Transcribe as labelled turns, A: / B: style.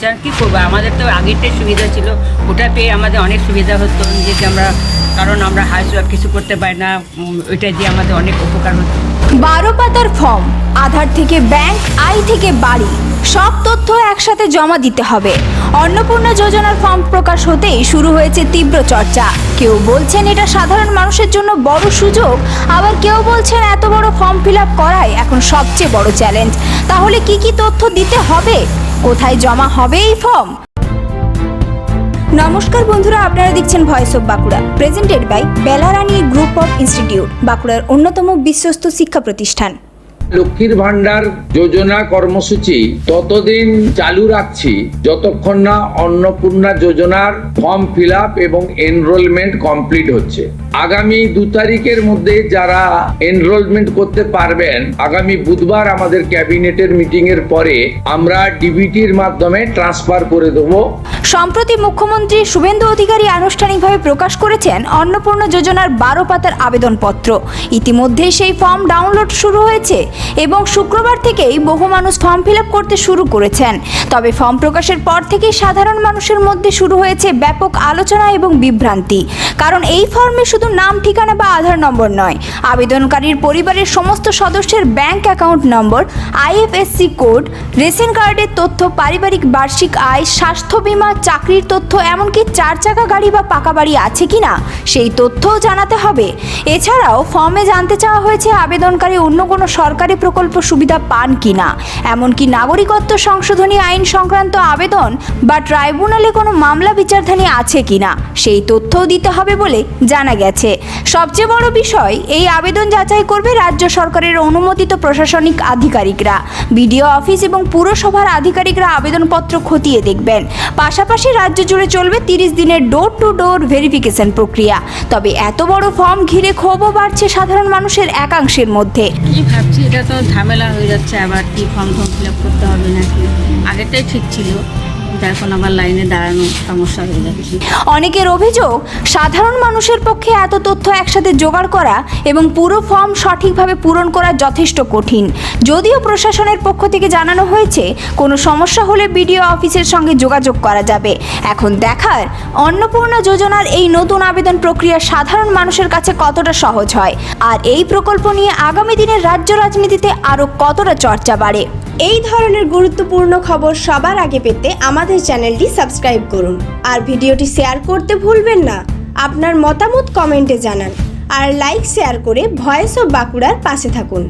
A: Sir কী করবো, আমাদের তো আগেরটাই সুবিধা ছিল, ওটা পেয়ে আমাদের অনেক সুবিধা হতো যে আমরা, কারণ আমরা হাউস ওয়াইফ কিছু করতে পারি না, ওইটা দিয়ে আমাদের অনেক উপকার হতো।
B: 12 পাতার ফর্ম, আধার থেকে ব্যাংক, আয় থেকে বাড়ি, সব তথ্য একসাথে জমা দিতে হবে। অন্নপূর্ণা যোজনার ফর্ম প্রকাশ হতেই শুরু হয়েছে তীব্র চর্চা। কেউ বলছেন এটা সাধারণ মানুষের জন্য বড় সুযোগ, আবার কেউ বলছেন এত বড় ফর্ম ফিল আপ করাই এখন সবচেয়ে বড় চ্যালেঞ্জ। তাহলে কি কি তথ্য দিতে হবে, কোথায় জমা হবে এই ফর্ম? নমস্কার বন্ধুরা, আপনারা দেখছেন voice of Bankura, presented by Belarani group of institute, বাঁকুড়ার অন্যতম বিশ্বস্ত শিক্ষা প্রতিষ্ঠান।
C: লক্ষ্মীর ভান্ডার যোজনা কর্মসূচি ততদিন চালু রাখছি যতক্ষণ না অন্নপূর্ণা যোজনার ফর্ম ফিল আপ এবং এনরোলমেন্ট কমপ্লিট হচ্ছে। আগামী 2 তারিখের মধ্যে যারা এনরোলমেন্ট করতে পারবেন, আগামী বুধবার আমাদের ক্যাবিনেটের মিটিং এর পরে আমরা ডিবিটির মাধ্যমে ট্রান্সফার করে দেবো।
B: সম্প্রতি মুখ্যমন্ত্রী শুভেন্দু অধিকারী আনুষ্ঠানিকভাবে প্রকাশ করেছেন অন্নপূর্ণা যোজনার 12 পাতার আবেদনপত্র। ইতিমধ্যে সেই ফর্ম ডাউনলোড শুরু হয়েছে এবং শুক্রবার থেকেই বহু মানুষ ফর্ম ফিল আপ করতে শুরু করেছেন। তবে ফর্ম প্রকাশের পর থেকেই সাধারণ মানুষের মধ্যে শুরু হয়েছে ব্যাপক আলোচনা এবং বিভ্রান্তি। কারণ এই ফর্মে শুধু নাম, ঠিকানা বা আধার নম্বর নয়, আবেদনকারীর পরিবারের সমস্ত সদস্যের bank account number, IFSC code, ration কার্ডের তথ্য, পারিবারিক বার্ষিক আয়, স্বাস্থ্য বীমা, চাকরির তথ্য, এমনকি 4 চাকা গাড়ি বা পাকা বাড়ি আছে কিনা সেই তথ্যও জানাতে হবে। এছাড়াও ফর্মে জানতে চাওয়া হয়েছে আবেদনকারী অন্য কোনো সরকারি প্রকল্প সুবিধা পান কিনা, এমনকি নাগরিকত্ব সংশোধনী আইন সংক্রান্ত আবেদন বা ট্রাইব্যুনালে কোনো মামলা বিচারধানী আছে কিনা সেই তথ্যও দিতে হবে বলে জানা গেছে। সবচেয়ে বড় বিষয়, এই আবেদন যাচাই করবে রাজ্য সরকারের অনুমোদিত প্রশাসনিক আধিকারিকরা। বিডিও অফিস এবং পুরসভার আধিকারিকরা আবেদনপত্র খতিয়ে দেখবেন। পাশাপাশি রাজ্য জুড়ে চলবে 30 দিনের ডোর টু ডোর ভেরিফিকেশন প্রক্রিয়া। তবে এত বড় ফর্ম ঘিরে ক্ষোভও বাড়ছে সাধারণ মানুষের একাংশের মধ্যে।
A: কি ভাবছি, এটা তো ঝামেলা হয়ে যাচ্ছে, আবার কি ফর্ম ফিল আপ করতে হবে নাকি, আগেরটাই ঠিক ছিল, এখন আবার লাইনে দাঁড়ানো সমস্যা হয়ে যাচ্ছে।
B: অনেকের অভিযোগ, সাধারণ মানুষের পক্ষে এত তথ্য একসাথে জোগাড় করা এবং পুরো ফর্ম সঠিকভাবে পূরণ করা যথেষ্ট কঠিন। যদিও প্রশাসনের পক্ষ থেকে জানানো হয়েছে কোনো সমস্যা হলে বিডিও অফিসের সঙ্গে যোগাযোগ করা যাবে। এখন দেখার, অন্নপূর্ণা যোজনার এই নতুন আবেদন প্রক্রিয়া সাধারণ মানুষের কাছে কতটা সহজ হয়, আর এই প্রকল্প নিয়ে আগামী দিনের রাজ্য রাজনীতিতে আরও কতটা চর্চা বাড়ে।
D: এই ধরনের গুরুত্বপূর্ণ খবর সবার আগে পেতে আমাদের চ্যানেলটি সাবস্ক্রাইব করুন আর ভিডিওটি শেয়ার করতে ভুলবেন না। আপনার মতামত কমেন্টে জানান আর লাইক শেয়ার করে ভয়েস অফ বাঁকুড়ার পাশে থাকুন।